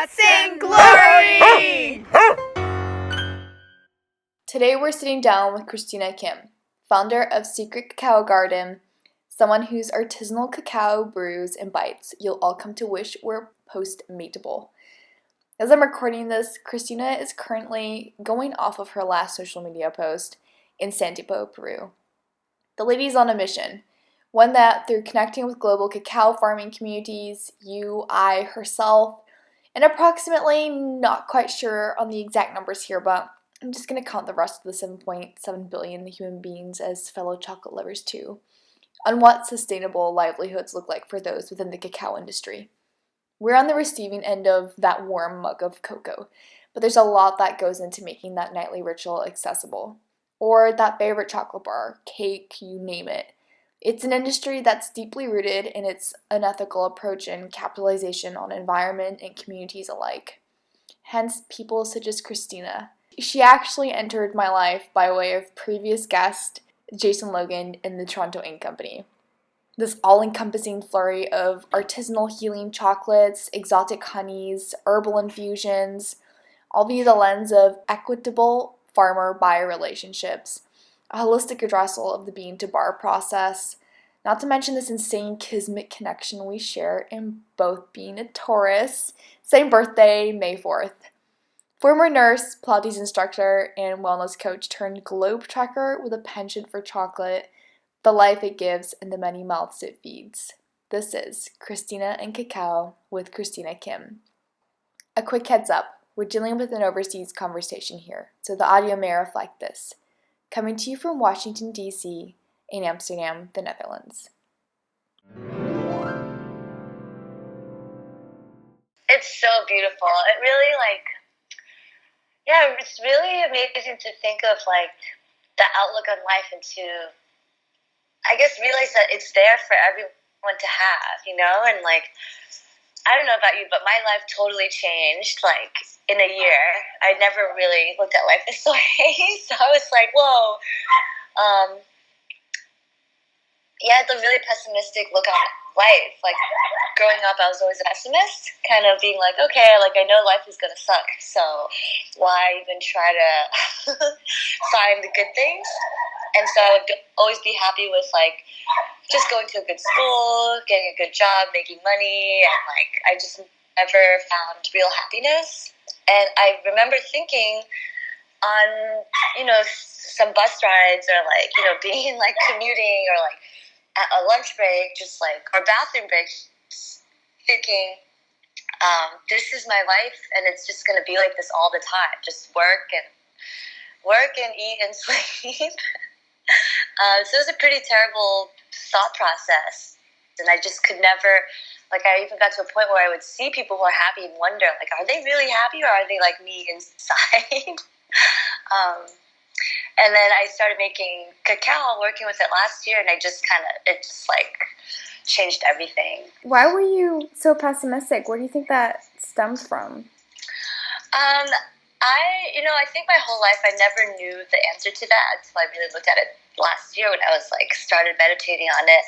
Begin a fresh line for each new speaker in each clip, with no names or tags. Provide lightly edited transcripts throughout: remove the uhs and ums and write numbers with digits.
Guts and Glory!
Today we're sitting down with Christina Kim, founder of Secret Cacao Garden, someone whose artisanal cacao brews and bites you'll all come to wish were postmate-able. As I'm recording this, Christina is currently going off of her last social media post in Santiago, Peru. The lady's on a mission, one that through connecting with global cacao farming communities, I, herself, and approximately, not quite sure on the exact numbers here, but I'm just going to count the rest of the 7.7 billion human beings as fellow chocolate lovers too, on what sustainable livelihoods look like for those within the cacao industry. We're on the receiving end of that warm mug of cocoa, but there's a lot that goes into making that nightly ritual accessible. Or that favorite chocolate bar, cake, you name it. It's an industry that's deeply rooted in its unethical approach and capitalization on environment and communities alike. Hence, people such as Christina. She actually entered my life by way of previous guest Jason Logan in the Toronto Ink Company. This all-encompassing flurry of artisanal healing chocolates, exotic honeys, herbal infusions, all via the lens of equitable farmer-buyer relationships, a holistic addressal of the bean-to-bar process, not to mention this insane kismet connection we share in both being a Taurus, same birthday, May 4th. Former nurse, Pilates instructor, and wellness coach turned globe trekker with a penchant for chocolate, the life it gives, and the many mouths it feeds. This is Christina and Cacao with Christina Kim. A quick heads up. We're dealing with an overseas conversation here, so the audio may reflect this. Coming to you from Washington, D.C., in Amsterdam, the Netherlands.
It's so beautiful. It really, it's really amazing to think of, the outlook on life and to, I guess, realize that it's there for everyone to have, and, I don't know about you, but my life totally changed, in a year. I never really looked at life this way, so I was like, whoa. I had a really pessimistic look on life. Growing up, I was always a pessimist, kind of being like, okay, I know life is going to suck, so why even try to find the good things? And so I would always be happy with, just going to a good school, getting a good job, making money, and, I just never found real happiness. And I remember thinking on, some bus rides or, being, commuting or, at a lunch break, or bathroom break, thinking, this is my life, and it's just going to be like this all the time. Just work and eat and sleep. So it was a pretty terrible thought process, and I just could never, I even got to a point where I would see people who are happy and wonder, are they really happy or are they like me inside? And then I started making cacao, working with it last year, and it just changed everything.
Why were you so pessimistic? Where do you think that stems from?
I think my whole life I never knew the answer to that until I really looked at it last year when I was started meditating on it.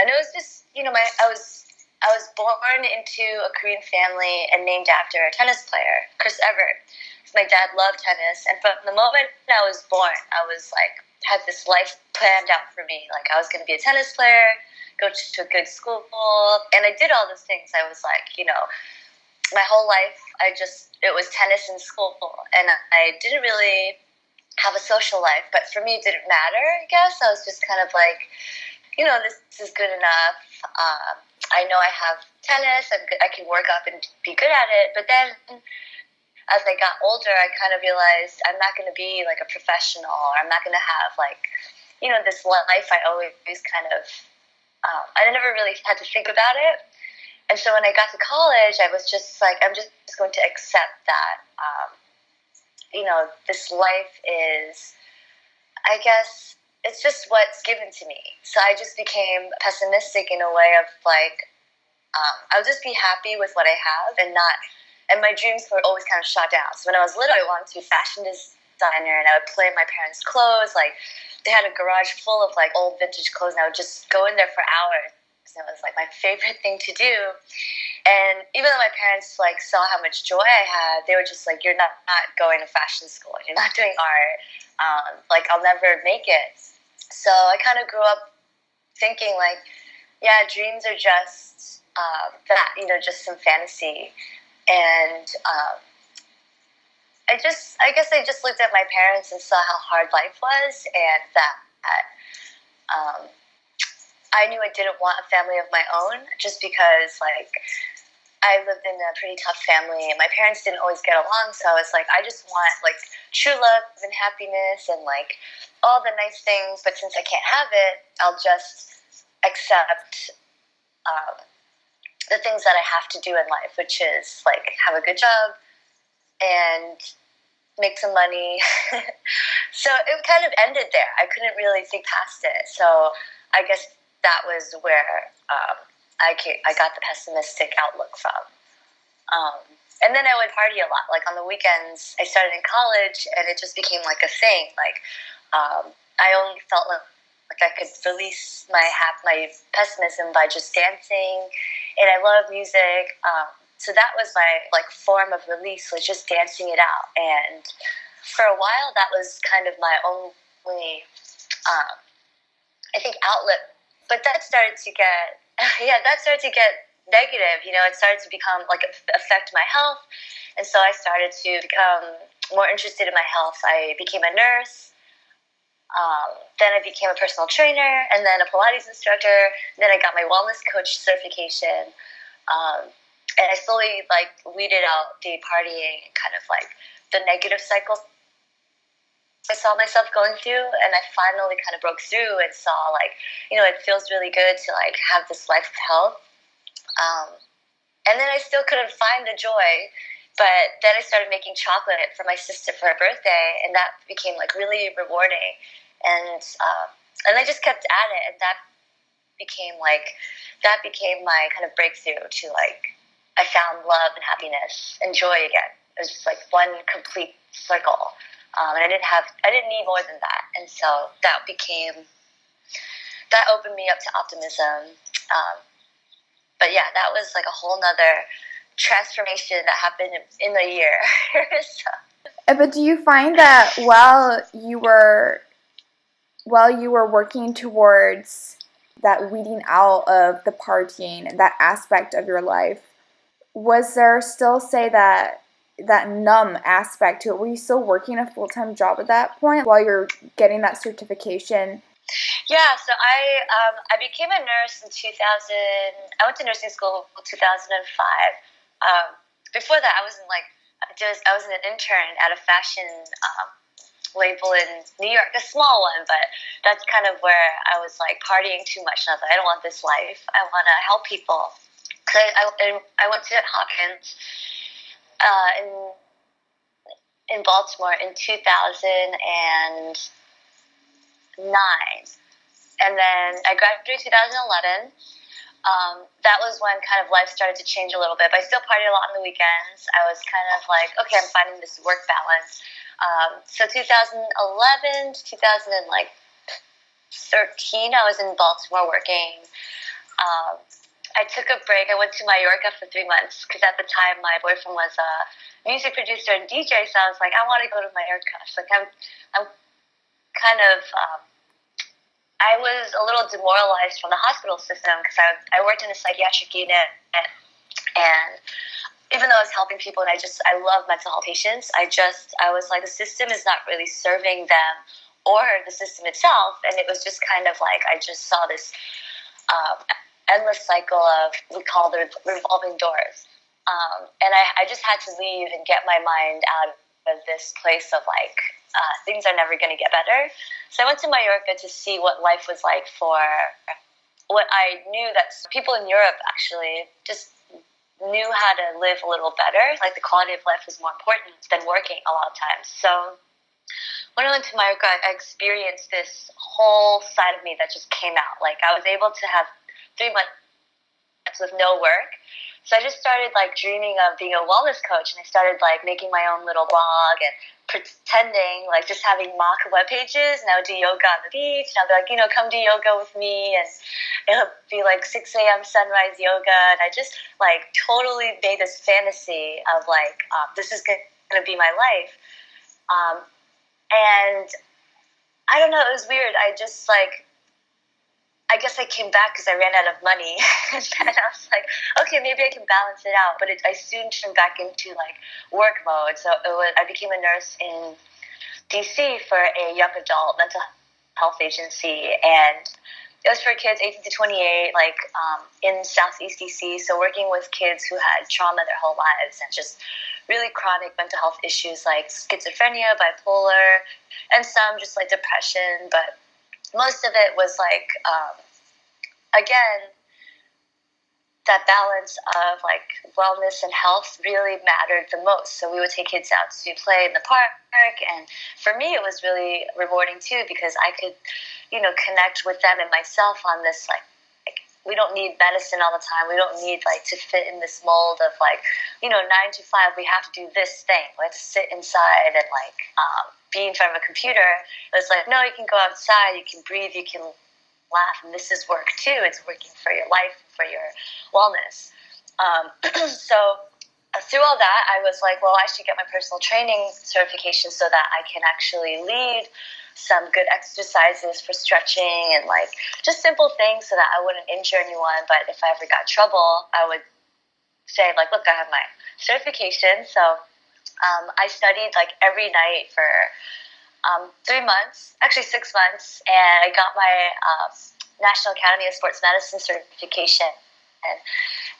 And it was just, I was born into a Korean family and named after a tennis player, Chris Evert. My dad loved tennis, and from the moment I was born, I was had this life planned out for me. I was going to be a tennis player, go to a good school, and I did all those things. I was my whole life, it was tennis and school, and I didn't really have a social life, but for me it didn't matter, I guess. I was just kind of this is good enough. I know I have tennis, I can work up and be good at it, but then as I got older, I kind of realized I'm not going to be a professional, or I'm not going to have this life I always kind of, I never really had to think about it. And so when I got to college, I was just I'm just going to accept that, this life is, I guess, it's just what's given to me. So I just became pessimistic in a way of I'll just be happy with what I have and my dreams were always kind of shot down. So when I was little, I wanted to be a fashion designer, and I would play in my parents' clothes. They had a garage full of old vintage clothes, and I would just go in there for hours and it was like my favorite thing to do. And even though my parents like saw how much joy I had, they were just like, "You're not going to fashion school. You're not doing art. Like I'll never make it." So I kind of grew up thinking like, yeah, dreams are just that, just some fantasy. And I guess I just looked at my parents and saw how hard life was, and that I knew I didn't want a family of my own, just because like I lived in a pretty tough family, and my parents didn't always get along. So I was like, I just want like true love and happiness and like all the nice things. But since I can't have it, I'll just accept the things that I have to do in life, which is like have a good job and make some money. So it kind of ended there. I couldn't really think past it. So I guess that was where I got the pessimistic outlook from. And then I would party a lot. Like on the weekends, I started in college, and it just became like a thing. Like I only felt like I could release my pessimism by just dancing, and I love music. So that was my like form of release, was just dancing it out. And for a while, that was kind of my only, I think, outlet. But that started to get, negative. It started to become like affect my health, and so I started to become more interested in my health. I became a nurse. Then I became a personal trainer, and then a Pilates instructor. Then I got my wellness coach certification, and I slowly like weeded out the partying and kind of like the negative cycle I saw myself going through, and I finally kind of broke through and saw like, it feels really good to like have this life of health. And then I still couldn't find the joy, but then I started making chocolate for my sister for her birthday, and that became like really rewarding. And I just kept at it, and that became my kind of breakthrough to like, I found love and happiness and joy again. It was just like one complete circle. And I didn't need more than that. And so that opened me up to optimism. But yeah, that was like a whole nother transformation that happened in a year. So.
But do you find that while you were working towards that weeding out of the partying and that aspect of your life, was there still, say, that numb aspect to it? Were you still working a full-time job at that point while you're getting that certification?
Yeah, so I became a nurse in 2000. I went to nursing school in 2005. Before that, I was an intern at a fashion label in New York, a small one, but that's kind of where I was like partying too much, and I was like, I don't want this life. I want to help people. So I went to Hopkins in Baltimore in 2009, and then I graduated in 2011. That was when kind of life started to change a little bit, but I still partied a lot on the weekends. I was kind of like, okay, I'm finding this work balance. So 2011 to 2013, I was in Baltimore working. I took a break. I went to Mallorca for 3 months because at the time my boyfriend was a music producer and DJ, so I was like, I want to go to Mallorca. So like I'm kind of I was a little demoralized from the hospital system because I worked in a psychiatric unit, and even though I was helping people and I love mental health patients, I was like, the system is not really serving them or the system itself, and it was just kind of like I just saw this endless cycle of, we call the revolving doors, and I just had to leave and get my mind out of this place of like things are never going to get better. So I went to Mallorca to see what life was like for what I knew that people in Europe actually just knew how to live a little better. Like the quality of life was more important than working a lot of times. So when I went to Mallorca, I experienced this whole side of me that just came out. Like I was able to have 3 months with no work. So I just started like dreaming of being a wellness coach, and I started like making my own little blog and pretending like just having mock web pages, and I would do yoga on the beach, and I'd be like, come do yoga with me, and it'll be like 6 a.m. sunrise yoga, and I just like totally made this fantasy of like this is gonna be my life, and I don't know, it was weird. I just like, I guess I came back because I ran out of money, and then I was like, okay, maybe I can balance it out. But I soon turned back into like work mode. So I became a nurse in DC for a young adult mental health agency, and it was for kids 18 to 28, like in Southeast DC. So working with kids who had trauma their whole lives and just really chronic mental health issues like schizophrenia, bipolar, and some just like depression, but most of it was like, again, that balance of like wellness and health really mattered the most. So we would take kids out to play in the park, and for me it was really rewarding too, because I could, connect with them and myself on this like we don't need medicine all the time. We don't need like to fit in this mold of like, 9 to 5, we have to do this thing. We have to sit inside and like be in front of a computer. It's like, no, you can go outside, you can breathe, you can laugh, and this is work too. It's working for your life, for your wellness. So through all that, I was like, well, I should get my personal training certification so that I can actually lead some good exercises for stretching and like just simple things so that I wouldn't injure anyone. But if I ever got trouble, I would say like, look, I have my certification. So I studied like every night for 3 months, actually 6 months, and I got my National Academy of Sports Medicine certification.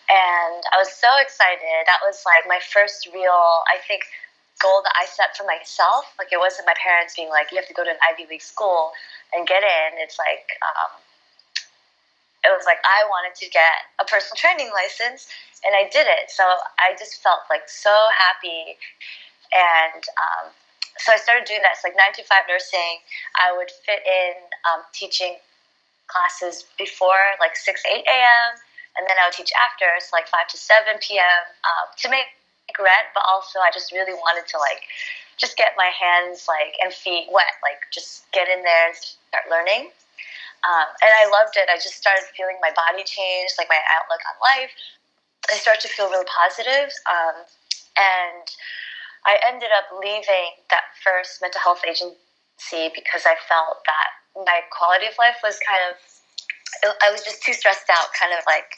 And I was so excited. That was like my first real, I think, goal that I set for myself. Like it wasn't my parents being like, you have to go to an Ivy League school and get in. It's like, it was like I wanted to get a personal training license, and I did it. So I just felt like so happy. And so I started doing that. It's like 9 to 5 nursing. I would fit in teaching classes before like 6, 8 a.m. And then I would teach after, so like 5 to 7 p.m. To make rent, but also I just really wanted to like just get my hands like and feet wet, like just get in there and start learning. And I loved it. I just started feeling my body change, like my outlook on life. I started to feel really positive. And I ended up leaving that first mental health agency because I felt that my quality of life was I was just too stressed out, kind of like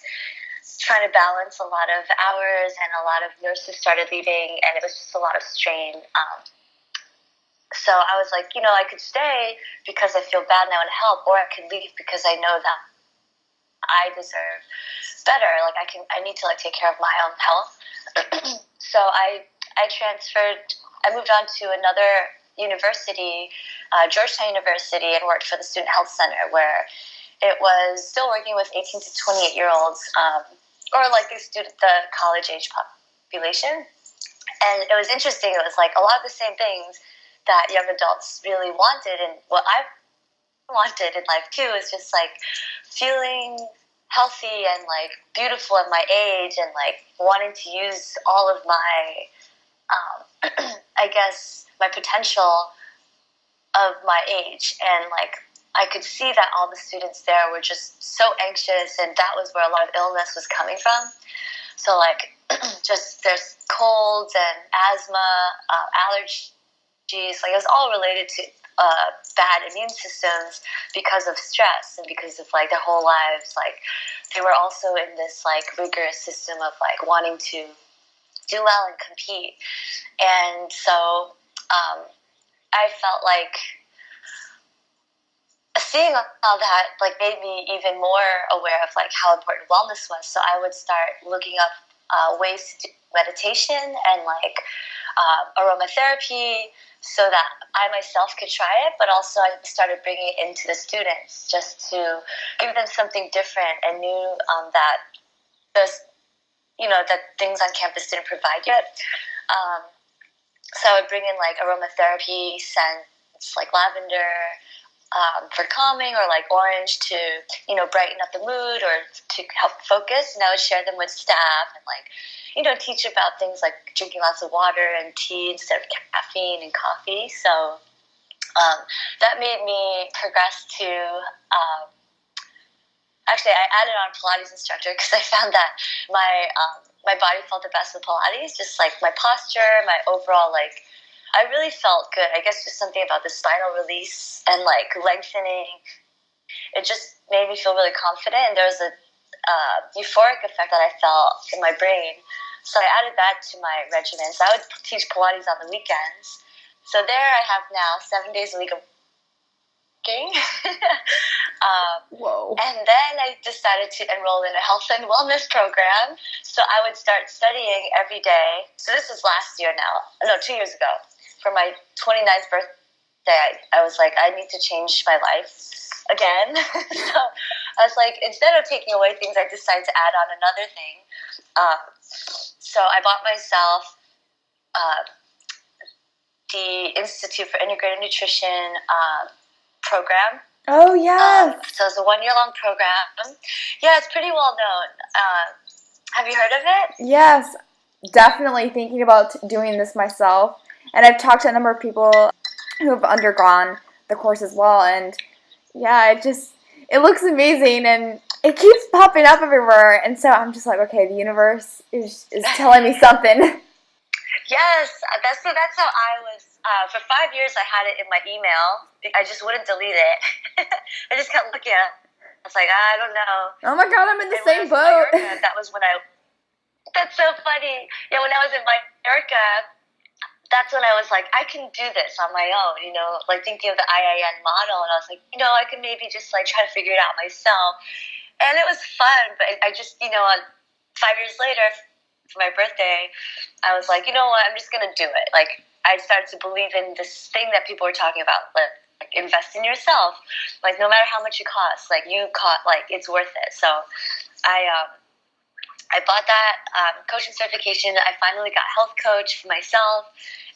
trying to balance a lot of hours, and a lot of nurses started leaving, and it was just a lot of strain. So I was like, I could stay because I feel bad and I want to help, or I could leave because I know that I deserve better. Like I need to like take care of my own health. So I moved on to another university, Georgetown University, and worked for the Student Health Center, where it was still working with 18 to 28-year-olds, or like the college age population. And it was interesting. It was like a lot of the same things that young adults really wanted, and what I wanted in life too is just like feeling healthy and like beautiful at my age, and like wanting to use all of my I guess my potential of my age. And like I could see that all the students there were just so anxious, and that was where a lot of illness was coming from. So like just there's colds and asthma, allergies, like it was all related to bad immune systems because of stress and because of like their whole lives. Like they were also in this like rigorous system of like wanting to do well and compete. And so I felt like seeing all that like made me even more aware of like how important wellness was. So I would start looking up ways to do meditation and like aromatherapy, so that I myself could try it, but also I started bringing it into the students just to give them something different and new that that things on campus didn't provide yet. So I would bring in like aromatherapy scents like lavender, for calming, or like orange to, brighten up the mood or to help focus. And I would share them with staff and like, teach about things like drinking lots of water and tea instead of caffeine and coffee. So that made me progress to, actually I added on Pilates instructor because I found that my body felt the best with Pilates, just like my posture, my overall, like, I really felt good. I guess just something about the spinal release and like lengthening. It just made me feel really confident, and there was a euphoric effect that I felt in my brain. So I added that to my regimen. So I would teach Pilates on the weekends. So there I have now 7 days a week of working.
Whoa.
And then I decided to enroll in a health and wellness program. So I would start studying every day. So this was last year now. No, 2 years ago. For my 29th birthday, I was like, I need to change my life again. So I was like, instead of taking away things, I decided to add on another thing. So I bought myself the Institute for Integrated Nutrition program.
Oh, yes.
So it's a 1 year long program. Yeah, it's pretty well known. Have you heard of it?
Yes, definitely thinking about doing this myself. And I've talked to a number of people who have undergone the course as well. And yeah, it looks amazing, and it keeps popping up everywhere. And so I'm just like, okay, the universe is telling me something.
Yes, that's how I was. For 5 years, I had it in my email. I just wouldn't delete it. I just kept looking at it. I was like, I don't know.
Oh my God, I'm in the same boat.
Mallorca, that's so funny. Yeah, when I was in Mallorca, that's when I was like, I can do this on my own, like thinking of the IIN model. And I was like, I could maybe just like try to figure it out myself. And it was fun, but I just, 5 years later, for my birthday, I was like, you know what, I'm just going to do it. Like, I started to believe in this thing that people were talking about, like invest in yourself. Like, no matter how much it costs, like, it's worth it. So I bought that coaching certification. I finally got a health coach for myself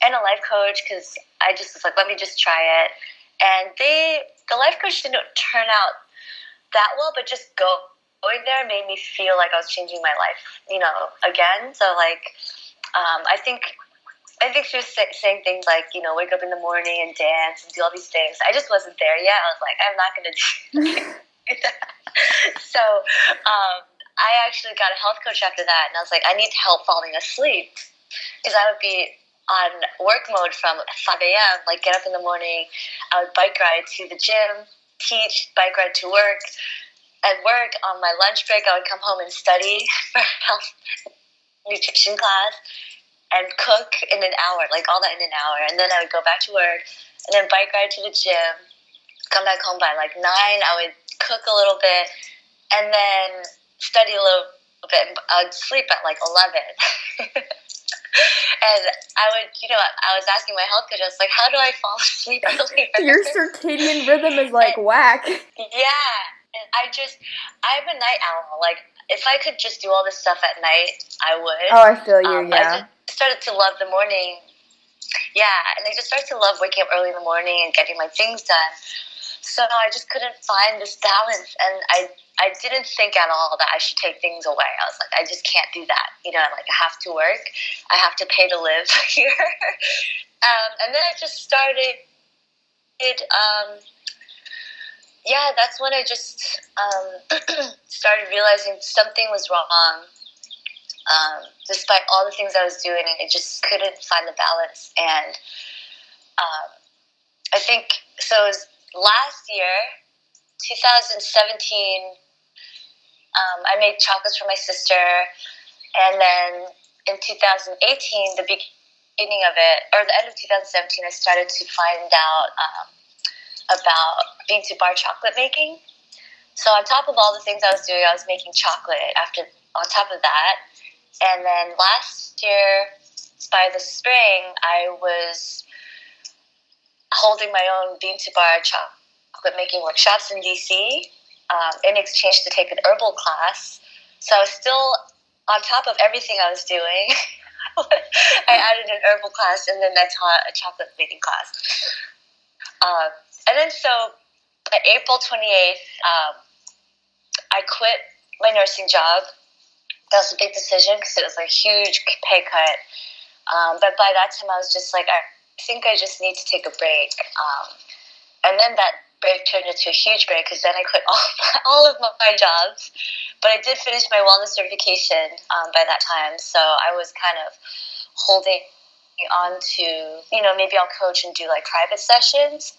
and a life coach because I just was like, let me just try it. And the life coach didn't turn out that well, but just going there made me feel like I was changing my life, again. So like, I think she was saying things like, wake up in the morning and dance and do all these things. I just wasn't there yet. I was like, I'm not going to do that. So I actually got a health coach after that, and I was like, I need help falling asleep because I would be on work mode from 5 a.m., like get up in the morning. I would bike ride to the gym, teach, bike ride to work. At work, on my lunch break, I would come home and study for health nutrition class and cook in an hour, like all that in an hour. And then I would go back to work and then bike ride to the gym, come back home by like 9. I would cook a little bit and then study a little bit. I would sleep at like 11. And I would, I was asking my health coach, I was like, how do I fall asleep earlier?
Your circadian rhythm is like whack.
Yeah. And I'm a night owl. Like, if I could just do all this stuff at night, I would.
Oh, I feel you, yeah.
I just started to love the morning. Yeah, and I just started to love waking up early in the morning and getting my things done. So I just couldn't find this balance, and I didn't think at all that I should take things away. I was like, I just can't do that. Like, I have to work. I have to pay to live here. And then I just started that's when I just started realizing something was wrong. Despite all the things I was doing, I just couldn't find the balance. And I think, so it was last year, 2017, I made chocolates for my sister. And then in 2018, the beginning of it, or the end of 2017, I started to find out about bean to bar chocolate making. So on top of all the things I was doing, I was making chocolate on top of that. And then last year, by the spring, I was holding my own bean to bar chocolate making workshops in DC in exchange to take an herbal class. So I was still on top of everything I was doing. I added an herbal class, and then I taught a chocolate making class. And then so by April 28th, I quit my nursing job. That was a big decision because it was a huge pay cut. But by that time, I was just like, I think I just need to take a break. And then that break turned into a huge break because then I quit all of my jobs. But I did finish my wellness certification by that time. So I was kind of holding on to, maybe I'll coach and do like private sessions.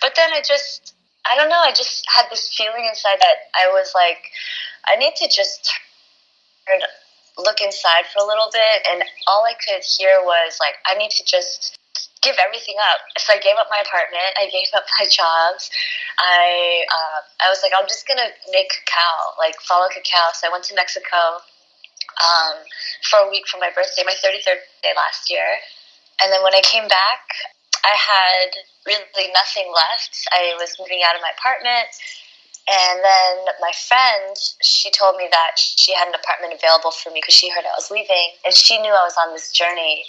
But then I just had this feeling inside that I was like, I need to just look inside for a little bit. And all I could hear was like, I need to just give everything up. So I gave up my apartment. I gave up my jobs. I was like, I'm just gonna make cacao, like follow cacao. So I went to Mexico for a week for my birthday, my 33rd birthday last year. And then when I came back, I had really nothing left. I was moving out of my apartment. And then my friend, she told me that she had an apartment available for me because she heard I was leaving. And she knew I was on this journey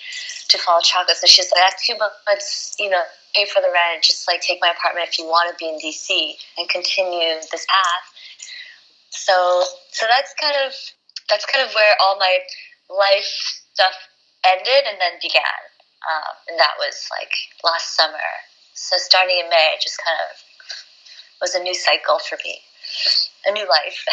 to follow chocolate. So she's like, I have 2 months, pay for the rent. Just like take my apartment if you want to be in DC and continue this path. So that's kind of where all my life stuff ended and then began. And that was like last summer. So starting in May, it just kind of was a new cycle for me, a new life.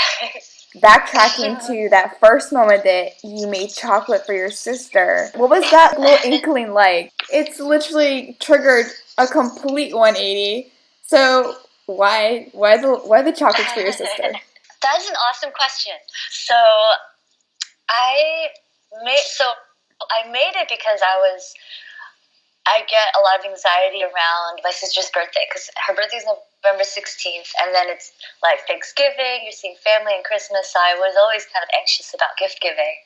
Backtracking to that first moment that you made chocolate for your sister, what was that little inkling like? It's literally triggered a complete 180. So why the chocolates for your sister?
That's an awesome question. So I made it because I get a lot of anxiety around my sister's birthday because her birthday is November 16th, and then it's like Thanksgiving, you're seeing family, and Christmas. So I was always kind of anxious about gift giving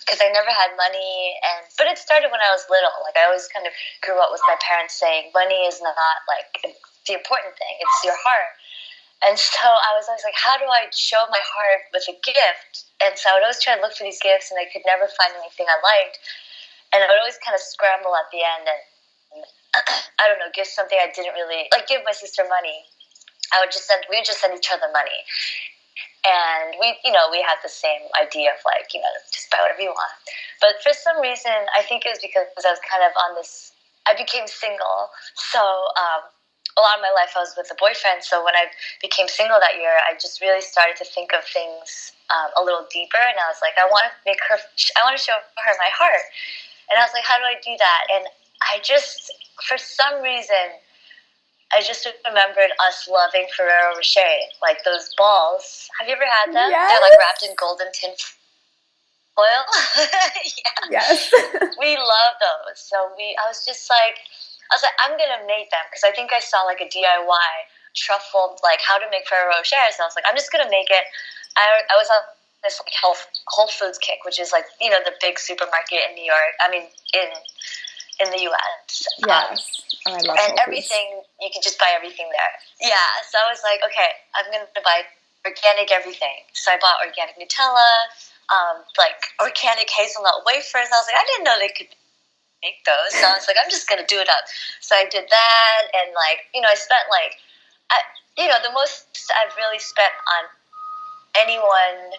because I never had money. But it started when I was little. Like I always kind of grew up with my parents saying money is not like the important thing; it's your heart. And so I was always like, how do I show my heart with a gift? And so I would always try to look for these gifts, and I could never find anything I liked. And I would always kind of scramble at the end and, I don't know, give something I didn't really, like give my sister money. We would just send each other money. And we had the same idea of like, just buy whatever you want. But for some reason, I think it was because I was kind of I became single. So a lot of my life I was with a boyfriend. So when I became single that year, I just really started to think of things a little deeper. And I was like, I want to show her my heart. And I was like, how do I do that? And I just, for some reason, I just remembered us loving Ferrero Rocher, like those balls. Have you ever had them?
Yes.
They're like wrapped in golden tin foil. Yeah.
Yes.
We love those. So I was like, I'm going to make them because I think I saw like a DIY truffle, like how to make Ferrero Rocher. So I was like, I'm just going to make it. I was on this like Whole Foods kick, which is like, the big supermarket in New York. I mean, in the U.S.
Yes. I love
and
Whole
everything, you can just buy everything there. Yeah, so I was like, okay, I'm going to buy organic everything. So I bought organic Nutella, like organic hazelnut wafers. I was like, I didn't know they could make those. So I was like, I'm just going to do it up. So I did that, and like, I spent like, the most I've really spent on anyone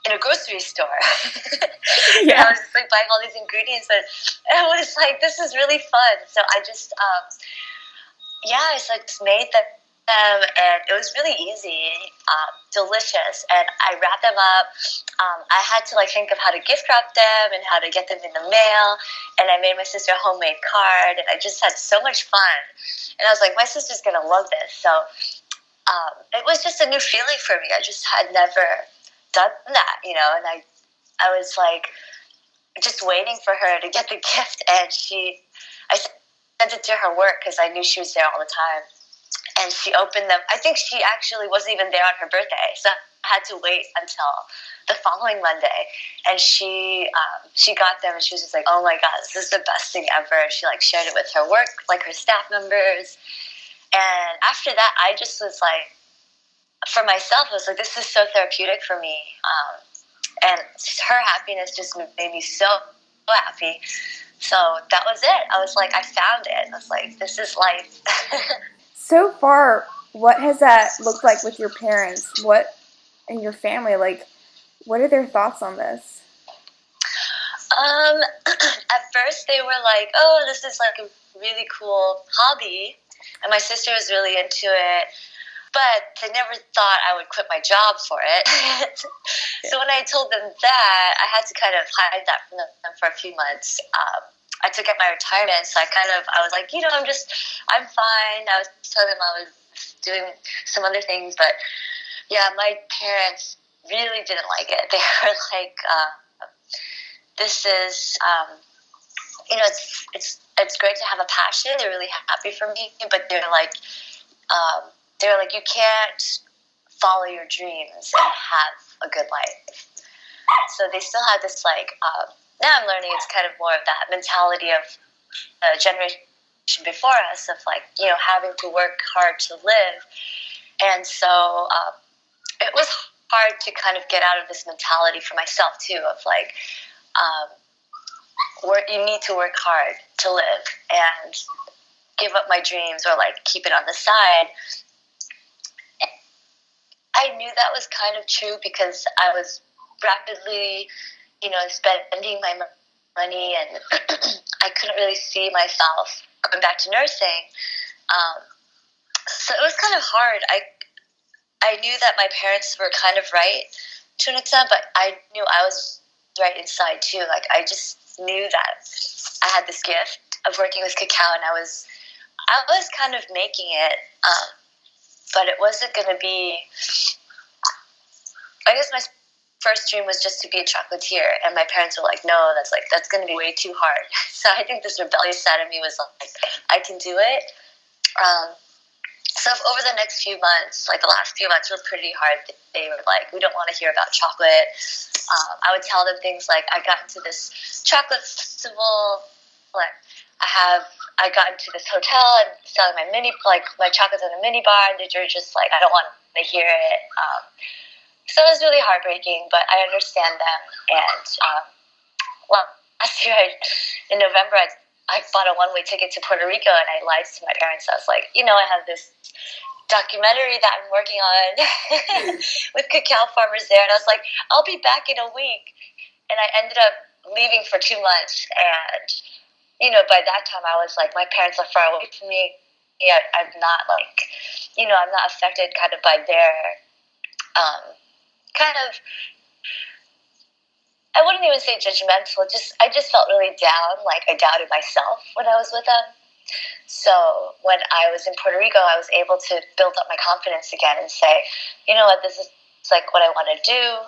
in a grocery store.
Yeah.
I was just like buying all these ingredients, but it was like, this is really fun. So I just, I just made them, and it was really easy, delicious, and I wrapped them up. I had to like think of how to gift wrap them and how to get them in the mail, and I made my sister a homemade card, and I just had so much fun. And I was like, my sister's gonna love this. So it was just a new feeling for me. I just had never done that, and I was like just waiting for her to get the gift, and I sent it to her work because I knew she was there all the time, and she opened them. I think she actually wasn't even there on her birthday, so I had to wait until the following Monday, and she got them, and she was just like, oh my god, this is the best thing ever. She like shared it with her work, like her staff members, and after that I just was like, for myself, I was like, this is so therapeutic for me. And her happiness just made me so happy. So that was it. I was like, I found it. I was like, this is life.
So far, what has that looked like with your parents? What and your family? Like, what are their thoughts on this?
At first they were like, "Oh, this is like a really cool hobby," and my sister was really into it. But they never thought I would quit my job for it. So when I told them that, I had to kind of hide that from them for a few months. I took out my retirement, so I was like, I'm fine. I was telling them I was doing some other things, but yeah, my parents really didn't like it. They were like, "This is, it's great to have a passion. They're really happy for me, but they're like, you can't follow your dreams and have a good life." So they still had this now I'm learning it's kind of more of that mentality of the generation before us of having to work hard to live. And so it was hard to kind of get out of this mentality for myself too of you need to work hard to live, and give up my dreams or keep it on the side. I knew that was kind of true because I was rapidly, spending my money, and I couldn't really see myself going back to nursing. So it was kind of hard. I knew that my parents were kind of right to an extent, but I knew I was right inside too. I just knew that I had this gift of working with cacao, and I was kind of making it, but it wasn't going to be. I guess my first dream was just to be a chocolatier, and my parents were like, "No, that's going to be way too hard." So I think this rebellious side of me was like, "I can do it." So over the next few months, the last few months were pretty hard. They were like, "We don't want to hear about chocolate." I would tell them things like, "I got into this chocolate festival. I got into this hotel and selling my chocolates in a mini bar," and they're just like, "I don't want to hear it." So it was really heartbreaking, but I understand them. And last year in November, I bought a one-way ticket to Puerto Rico, and I lied to my parents. I was like, I have this documentary that I'm working on with cacao farmers there, and I was like, "I'll be back in a week," and I ended up leaving for 2 months. And by that time, I was like, my parents are far away from me. Yeah, I'm not I'm not affected kind of by their kind of. I wouldn't even say judgmental. I just felt really down. I doubted myself when I was with them. So when I was in Puerto Rico, I was able to build up my confidence again and say, "You know what, this is what I want to do."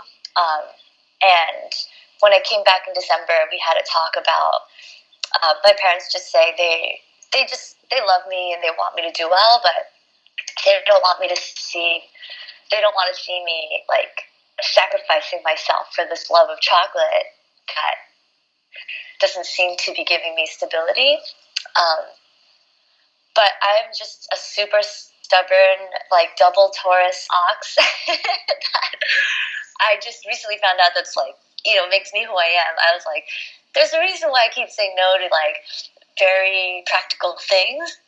And when I came back in December, we had a talk about my parents just saying they love me and they want me to do well, but they don't want to see me sacrificing myself for this love of chocolate that doesn't seem to be giving me stability. But I'm just a super stubborn, double Taurus ox that I just recently found out that's makes me who I am. I was like, there's a reason why I keep saying no to very practical things.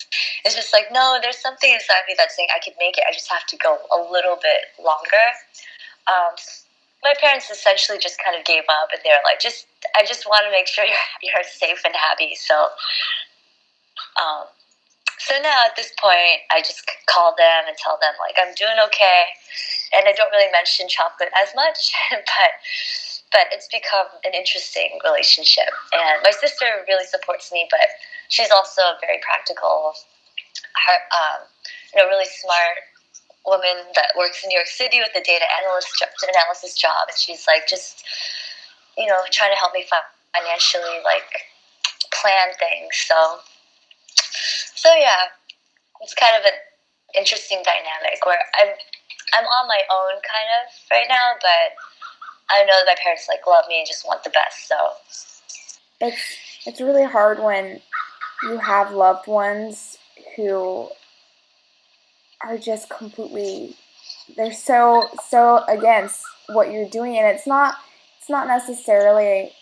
It's just no, there's something inside me that's saying I could make it. I just have to go a little bit longer. My parents essentially just kind of gave up, and they're like, I just want to make sure you're safe and happy. So now at this point, I just call them and tell them I'm doing okay, and I don't really mention chocolate as much, but it's become an interesting relationship. And my sister really supports me, but she's also very practical, really smart woman that works in New York City with the data analysis job, and she's just trying to help me financially plan things. So yeah, it's kind of an interesting dynamic where I'm on my own kind of right now, but I know that my parents love me and just want the best. So
it's really hard when you have loved ones who are just completely, they're so against what you're doing, and it's not necessarily,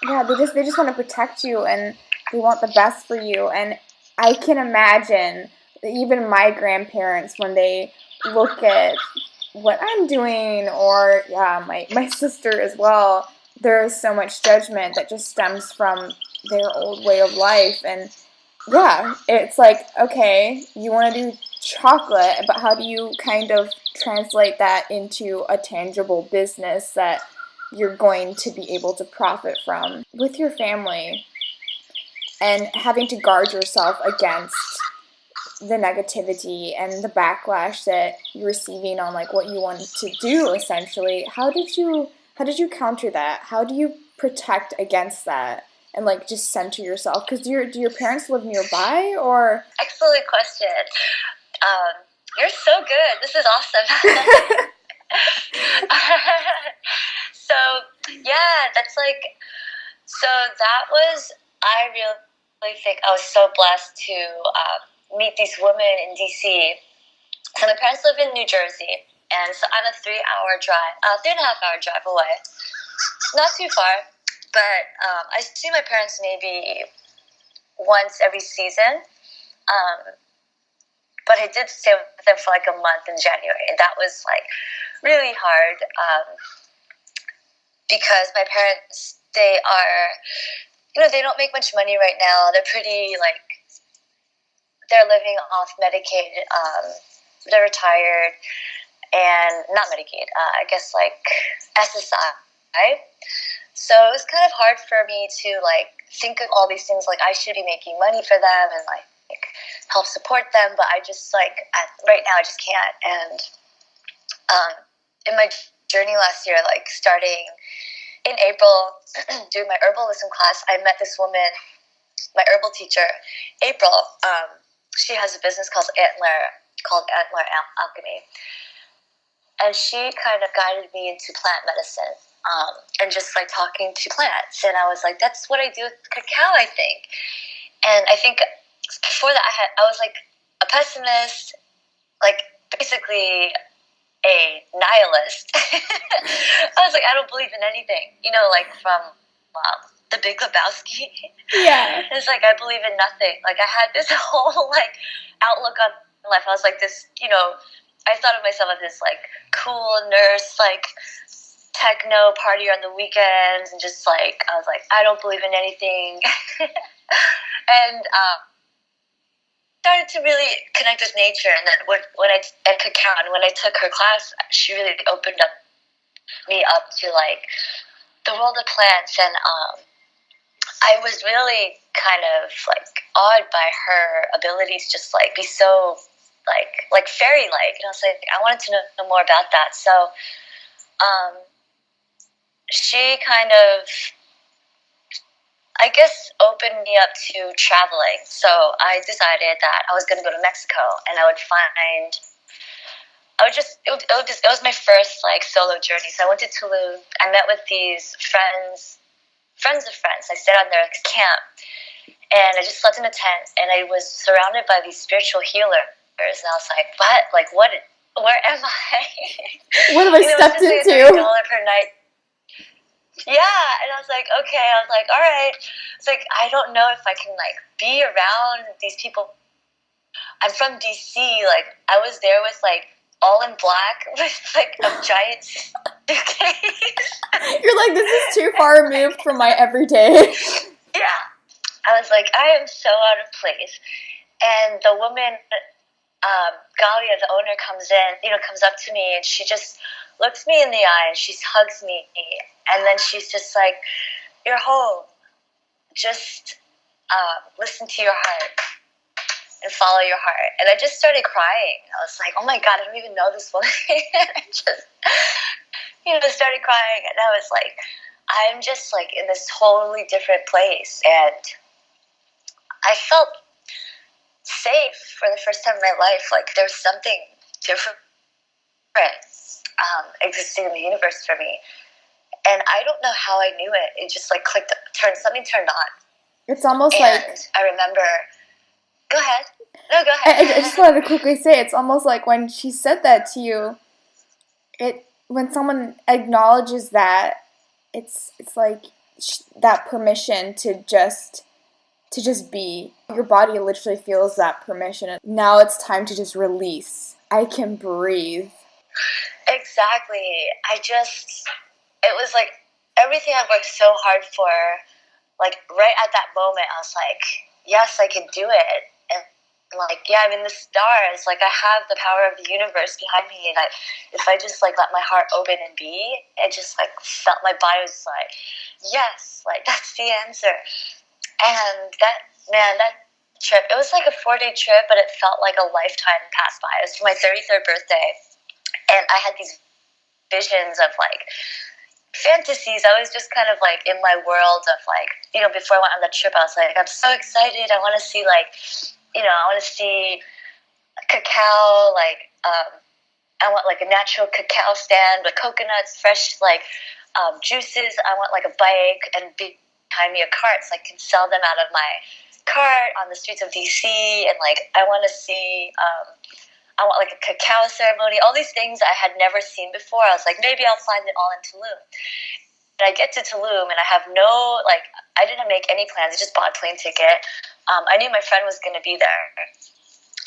they just want to protect you, and they want the best for you. And I can imagine even my grandparents, when they look at what I'm doing, or my sister as well, there is so much judgment that just stems from their old way of life. And it's like, okay, you want to do chocolate, but how do you kind of translate that into a tangible business that you're going to be able to profit from with your family, and having to guard yourself against the negativity and the backlash that you're receiving on like what you wanted to do essentially. How did you counter that? How do you protect against that and like just center yourself? Because do your parents live nearby, or?
Excellent question. You're so good. This is awesome. So yeah, that's like, so that was, I really think I was so blessed to meet these women in DC. So my parents live in New Jersey, and so I'm a 3.5 hour drive away. Not too far, but I see my parents maybe once every season. But I did stay with them for like a month in January, and that was like really hard because my parents, they are, they don't make much money right now. They're pretty like, they're living off Medicaid. They're retired and not Medicaid, I guess like SSI. So it was kind of hard for me to like think of all these things, like I should be making money for them and like help support them, but I just like right now I just can't. And in my journey last year, like starting in April, doing my herbalism class, I met this woman, my herbal teacher, April. She has a business called Antler Alchemy, and she kind of guided me into plant medicine. And just like talking to plants, and I was like, that's what I do with cacao, I think. And I think before that I was like a pessimist, like basically a nihilist. I was like, I don't believe in anything, like from The Big Lebowski.
Yeah.
It's like I believe in nothing. Like I had this whole like outlook on life. I was like this, I thought of myself as this like cool nurse, like techno partier on the weekends, and just like I was like, I don't believe in anything. And started to really connect with nature. And then when I at Cacao, and when I took her class, she really opened me up to like the world of plants. And I was really kind of like awed by her abilities, just like be so like fairy like. And I was like, I wanted to know more about that. So she kind of, I guess, opened me up to traveling. So I decided that I was going to go to Mexico, and it was my first like solo journey. So I went to Tulum. I met with these friends of friends. I stayed on their camp, and I just slept in a tent, and I was surrounded by these spiritual healers. And I was like, what? Like, what? Where am I?
What have I stepped into?
$30 per night. Yeah, and I was like, okay. I was like, all right. It's like, I don't know if I can like be around these people. I'm from DC. Like, I was there with like all in black with like a giant suitcase.
You're like, this is too far removed from my everyday.
Yeah, I was like, I am so out of place. And the woman, Galia, the owner, comes up to me, and she just looks me in the eye, and she hugs me, and then she's just like, you're whole. Just listen to your heart and follow your heart. And I just started crying. I was like, oh my God, I don't even know this woman. I just, started crying, and I was like, I'm just like in this totally different place. And I felt safe for the first time in my life. Like there was something different existing in the universe for me. And I don't know how I knew it. It just like clicked, something turned on.
It's almost
and
like...
I remember... Go ahead. No, go ahead.
I just wanted to quickly say, it's almost like when she said that to you, when someone acknowledges that, it's like that permission to to just be. Your body literally feels that permission. And now it's time to just release. I can breathe.
Exactly. It was like everything I worked so hard for, like right at that moment, I was like, yes, I can do it. And like, yeah, I'm in the stars. Like I have the power of the universe behind me. And if I just like let my heart open and be, it just like felt my body was like, yes, like that's the answer. And that trip, it was like a 4-day trip, but it felt like a lifetime passed by. It was for my 33rd birthday. And I had these visions of like fantasies. I was just kind of like in my world of like, before I went on the trip, I was like, I'm so excited. I want to see like, I want to see cacao, like, I want like a natural cacao stand with coconuts, fresh like juices. I want like a bike and behind me a cart so I can sell them out of my cart on the streets of DC. And like, I want to see, I want like a cacao ceremony, all these things I had never seen before. I was like, maybe I'll find it all in Tulum. And I get to Tulum and I have I didn't make any plans. I just bought a plane ticket. I knew my friend was going to be there,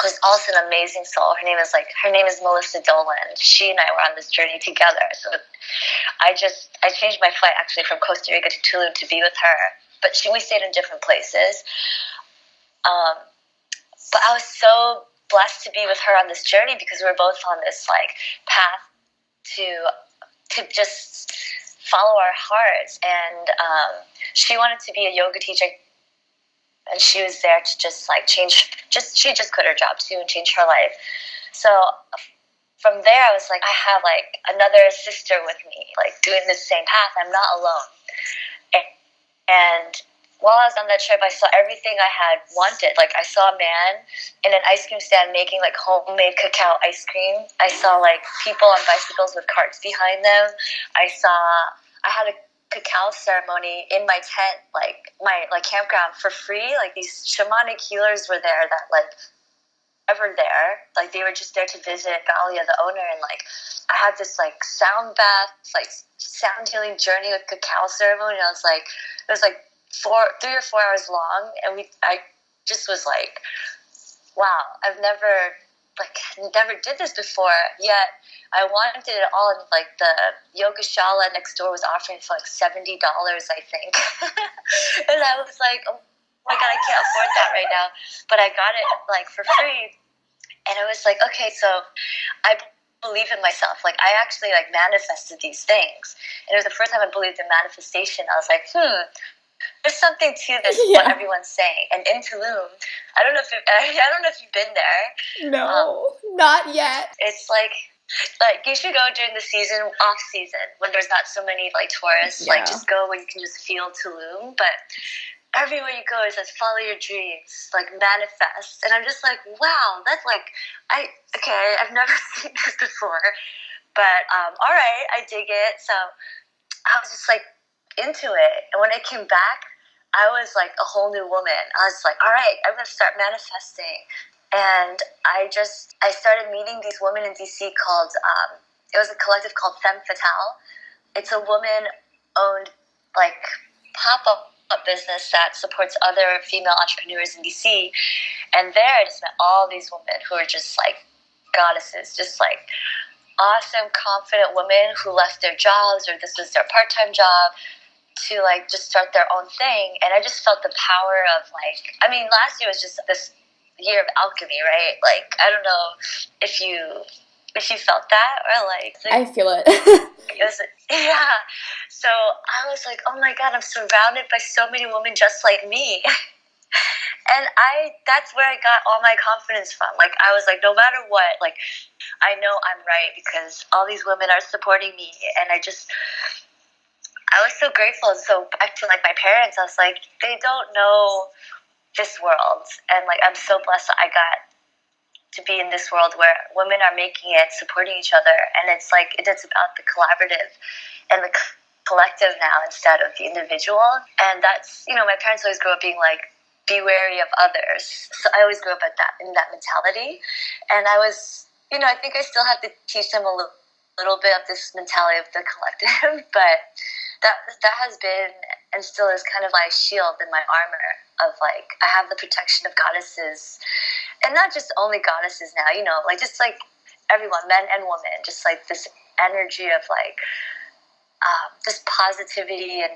who's also an amazing soul. Her name is Melissa Dolan. She and I were on this journey together. So I changed my flight actually from Costa Rica to Tulum to be with her. But we stayed in different places. But I was so blessed to be with her on this journey because we were both on this like path to just follow our hearts. And she wanted to be a yoga teacher, and she was there to just like she just quit her job too and change her life. So from there I was like, I have like another sister with me, like doing this same path. I'm not alone. And while I was on that trip, I saw everything I had wanted. Like I saw a man in an ice cream stand making like homemade cacao ice cream. I saw like people on bicycles with carts behind them. I had a cacao ceremony in my tent, like my campground for free. Like these shamanic healers were there that like ever there. Like they were just there to visit Galia, the owner, and like I had this like sound bath, like sound healing journey with cacao ceremony. And I was like, it was like 3 or 4 hours long, and I just was like, wow, I've never did this before. Yet I wanted it all, and like the yoga shala next door was offering for like $70, I think. And I was like, oh my god, I can't afford that right now. But I got it like for free, and I was like, okay, so I believe in myself. Like I actually like manifested these things, and it was the first time I believed in manifestation. I was like, there's something to this, what everyone's saying. And in Tulum, I don't know if you've been there.
No, not yet.
It's like you should go during the season, off season, when there's not so many like tourists. Yeah. Like just go when you can just feel Tulum. But everywhere you go, it says follow your dreams, like manifest. And I'm just like, wow, that's like I've never seen this before. But all right, I dig it. So I was just like into it. And when I came back, I was like a whole new woman. I was like, all right, I'm going to start manifesting. And I started meeting these women in DC called, it was a collective called Femme Fatale. It's a woman-owned like pop-up business that supports other female entrepreneurs in DC. And there I just met all these women who are just like goddesses, just like awesome, confident women who left their jobs, or this was their part-time job, to like just start their own thing. And I just felt the power of like, I mean, last year was just this year of alchemy, right? Like, I don't know if you felt that, or like
I feel it.
It was, yeah. So I was like, oh my god, I'm surrounded by so many women just like me. And that's where I got all my confidence from. Like I was like, no matter what, like I know I'm right because all these women are supporting me. And I was so grateful. So back to like my parents, I was like, they don't know this world, and like I'm so blessed that I got to be in this world where women are making it, supporting each other, and it's like it's about the collaborative and the collective now instead of the individual. And that's, my parents always grew up being like, be wary of others. So I always grew up in that mentality, and I was, I think I still have to teach them a little bit of this mentality of the collective, but that has been and still is kind of my shield and my armor of like, I have the protection of goddesses, and not just only goddesses now, you know, like just like everyone, men and women, just like this energy of like this positivity and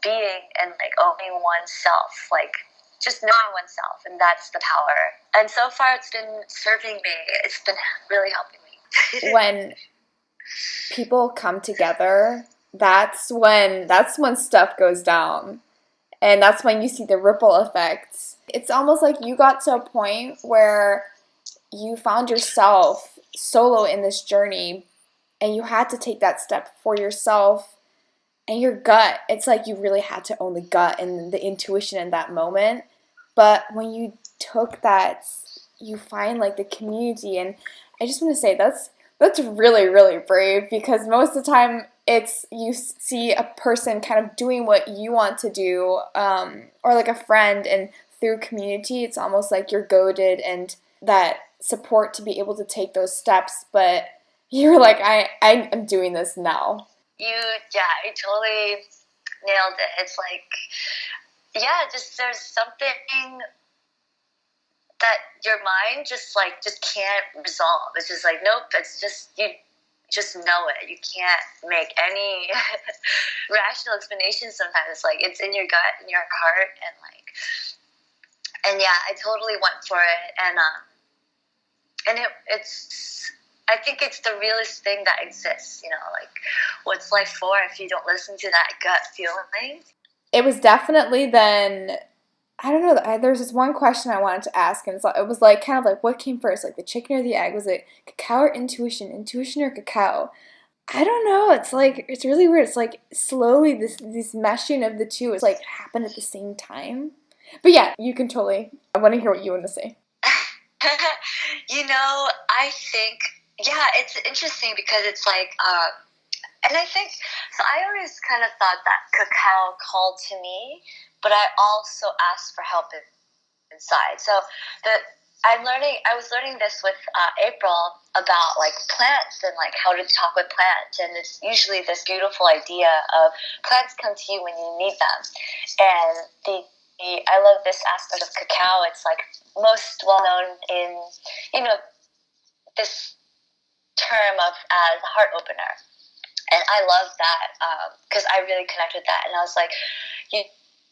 being and like owning oneself, like just knowing oneself, and that's the power. And so far it's been serving me. It's been really helping me.
When people come together, that's when stuff goes down. And that's when you see the ripple effects. It's almost like you got to a point where you found yourself solo in this journey, and you had to take that step for yourself and your gut. It's like you really had to own the gut and the intuition in that moment. But when you took that, you find like the community. And I just want to say that's really, really brave, because most of the time it's you see a person kind of doing what you want to do, or like a friend, and through community it's almost like you're goaded and that support to be able to take those steps. But you're like, I'm doing this now.
You totally nailed it. It's like, just there's something that your mind just can't resolve. It's just like, nope, it's just, you just know it. You can't make any rational explanation sometimes. It's like, it's in your gut, in your heart, and I totally went for it. And it's, I think it's the realest thing that exists, you know, like, what's life for if you don't listen to that gut feeling?
It was definitely then, I don't know, there's this one question I wanted to ask, and it was like, kind of like, what came first, like the chicken or the egg? Was it cacao or intuition or cacao? I don't know, it's like, it's really weird. It's like slowly this meshing of the two, it's like happened at the same time. But yeah, you can totally, I want to hear what you want to say.
You know, I think, it's interesting because it's like, and I think, so I always kind of thought that cacao called to me, but I also asked for help inside. So I was learning this with April about like plants and like how to talk with plants. And it's usually this beautiful idea of plants come to you when you need them. And I love this aspect of cacao. It's like most well known in, you know, this term of as a heart opener. And I love that because I really connect with that. And I was like, you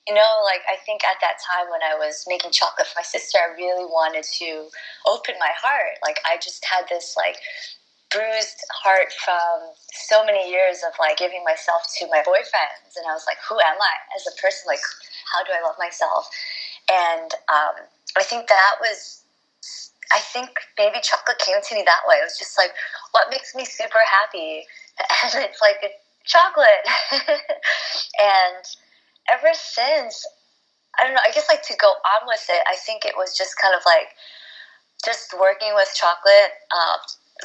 know, like I think at that time when I was making chocolate for my sister, I really wanted to open my heart. Like I just had this like bruised heart from so many years of like giving myself to my boyfriends. And I was like, who am I as a person? Like, how do I love myself? And I think maybe chocolate came to me that way. It was just like, what makes me super happy? And it's like chocolate. And ever since, I don't know, I guess like to go on with it, I think it was just kind of like just working with chocolate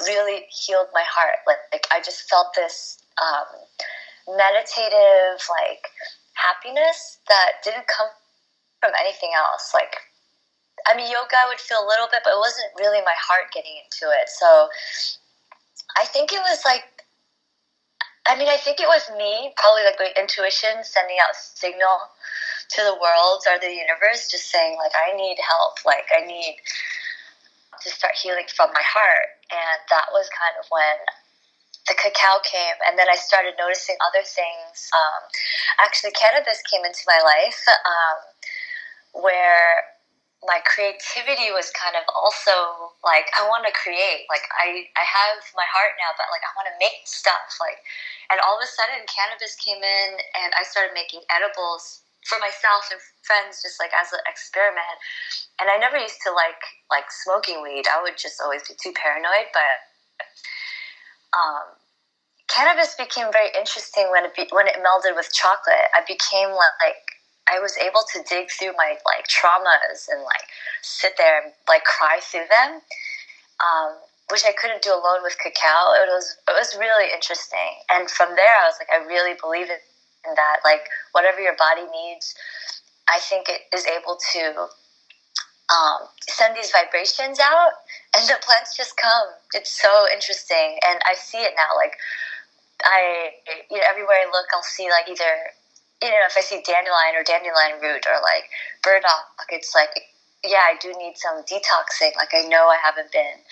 really healed my heart. Like I just felt this meditative like happiness that didn't come from anything else. Like, I mean, yoga I would feel a little bit, but it wasn't really my heart getting into it. So I think it was like, I think it was me, probably like my intuition sending out signal to the world or the universe, just saying like, I need help. Like I need to start healing from my heart. And that was kind of when the cacao came. And then I started noticing other things. Actually, cannabis came into my life where my creativity was kind of also like, I want to create. Like I have my heart now, but like I want to make stuff. Like, and all of a sudden cannabis came in and I started making edibles for myself and friends, just like as an experiment. And I never used to like smoking weed. I would just always be too paranoid. But cannabis became very interesting when it melded with chocolate. I became like, I was able to dig through my like traumas and like sit there and like cry through them, which I couldn't do alone with cacao. It was really interesting. And from there, I was like, I really believe in that. Like whatever your body needs, I think it is able to send these vibrations out, and the plants just come. It's so interesting, and I see it now. Like everywhere I look, I'll see like either if I see dandelion root or like burdock, it's like, yeah, I do need some detoxing. Like I know I haven't been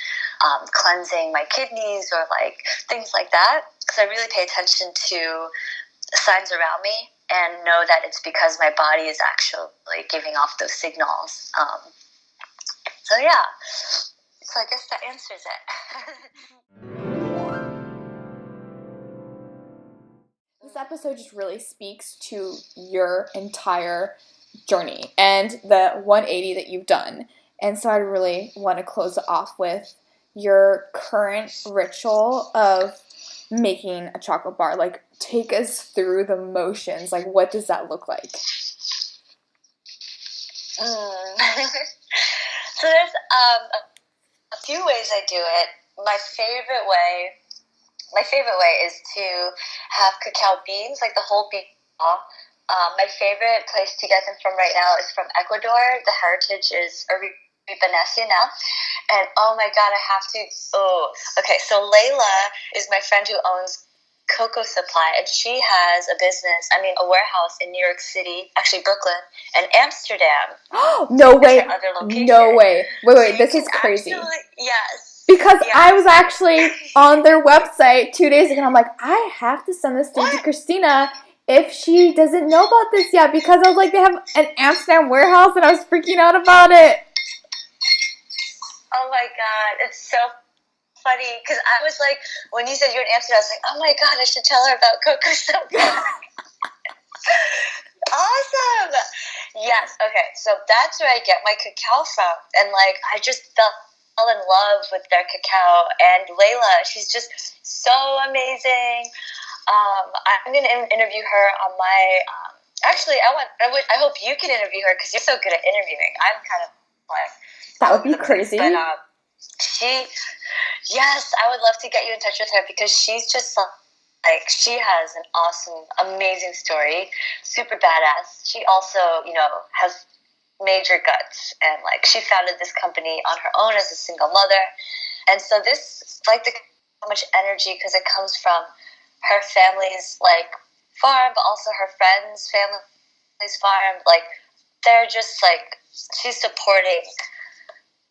cleansing my kidneys or like things like that. So I really pay attention to signs around me and know that it's because my body is actually giving off those signals. So yeah, so I guess that answers it.
This episode just really speaks to your entire journey and the 180 that you've done. And so I really want to close it off with your current ritual of making a chocolate bar. Like, take us through the motions. Like, what does that look like?
So there's a few ways I do it. My favorite way is to have cacao beans, like the whole bean. My favorite place to get them from right now is from Ecuador. The heritage is Urbanesia now. And oh my God, I have to. Oh, okay. So Layla is my friend who owns Cocoa Supply, and she has a business, a warehouse in New York City, actually Brooklyn, and Amsterdam.
No way.
Other locations.
No way. Wait,
So
this is crazy.
Yes.
Because I was actually on their website 2 days ago, and I'm like, I have to send this thing to Christina if she doesn't know about this yet, because I was like, they have an Amsterdam warehouse, and I was freaking out about it.
Oh my God, it's so funny, because I was like, when you said you're in Amsterdam, I was like, oh my God, I should tell her about Cocoa Supply. Awesome. Yes, okay, so that's where I get my cacao from, and like, I just fell in love with their cacao, and Layla, she's just so amazing. I'm going to interview her on my, actually, I hope you can interview her, because you're so good at interviewing. I'm kind of like,
that would be crazy.
But yes, I would love to get you in touch with her, because she's just like, she has an awesome, amazing story, super badass. She also, has major guts, and like, she founded this company on her own as a single mother. And so this, like, so much energy, because it comes from her family's like farm, but also her friends' family's farm. Like, they're just like, she's supporting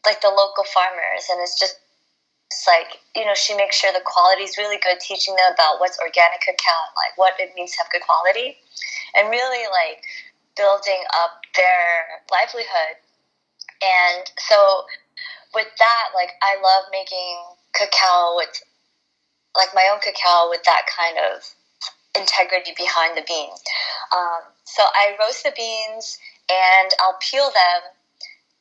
like the local farmers, and it's like, she makes sure the quality is really good, teaching them about what's organic cacao, and like what it means to have good quality, and really like building up their livelihood. And so with that, like, I love making cacao with like my own cacao with that kind of integrity behind the bean. So I roast the beans and I'll peel them,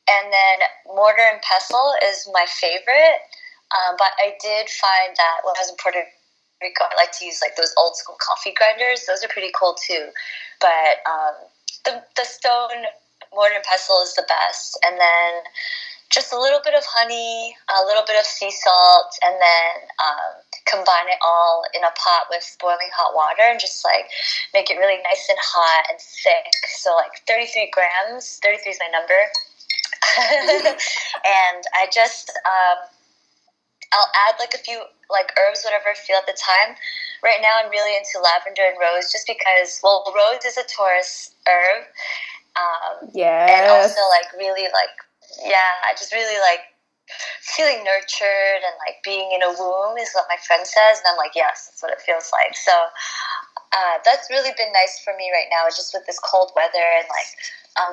and then mortar and pestle is my favorite. But I did find that when I was in Puerto Rico, I like to use like those old school coffee grinders. Those are pretty cool too. But the stone mortar and pestle is the best. And then just a little bit of honey, a little bit of sea salt, and then combine it all in a pot with boiling hot water, and just like make it really nice and hot and thick. So like 33 grams, 33 is my number. And I just, I'll add like a few like herbs, whatever I feel at the time. Right now I'm really into lavender and rose, just because, well, rose is a Taurus herb. And also like really like, I just really like feeling nurtured, and like being in a womb is what my friend says, and I'm like, yes, that's what it feels like. So that's really been nice for me right now, just with this cold weather, and like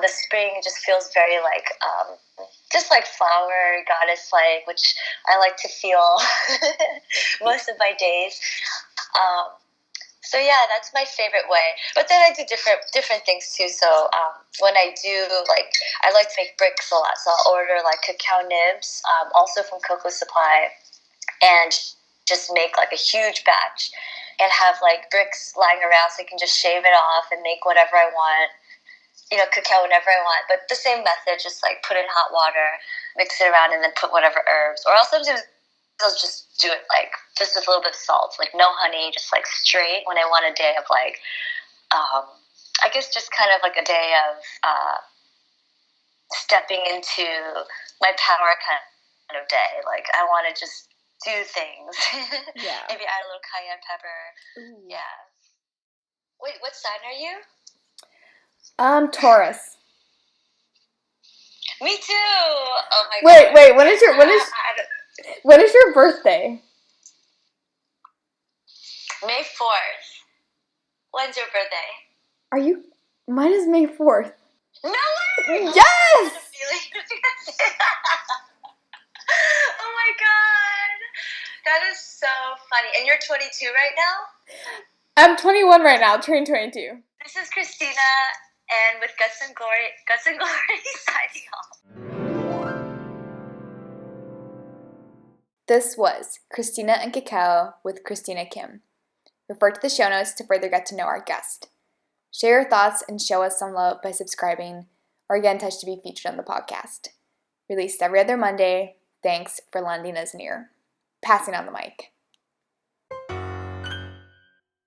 the spring, it just feels very like just like flower goddess like, which I like to feel most of my days. So yeah, that's my favorite way. But then I do different things too. So when I do, like, I like to make bricks a lot. So I'll order like cacao nibs, also from Cocoa Supply, and just make like a huge batch, and have like bricks lying around, so I can just shave it off and make whatever I want. Cacao whenever I want. But the same method, just like put in hot water, mix it around, and then put whatever herbs. Or else sometimes I'll just do it like just with a little bit of salt, like no honey, just like straight, when I want a day of like, I guess just kind of like a day of stepping into my power kind of day. Like, I want to just do things.
Yeah.
Maybe add a little cayenne pepper.
Ooh.
Yeah. Wait, what sign are you?
Taurus.
Me too. Oh my god.
Wait. When is your birthday?
May 4th. When's your birthday?
Mine is May 4th.
No way!
Yes!
I had a feeling you were gonna say that. Oh my god. That is so funny. And you're 22 right now?
I'm 21 right now, turning 22.
This is Christina, and with Guts and Glory signing off.
This was Christina and Cacao with Christina Kim. Refer to the show notes to further get to know our guest. Share your thoughts and show us some love by subscribing or get in touch to be featured on the podcast. Released every other Monday. Thanks for lending us an ear. Passing on the mic.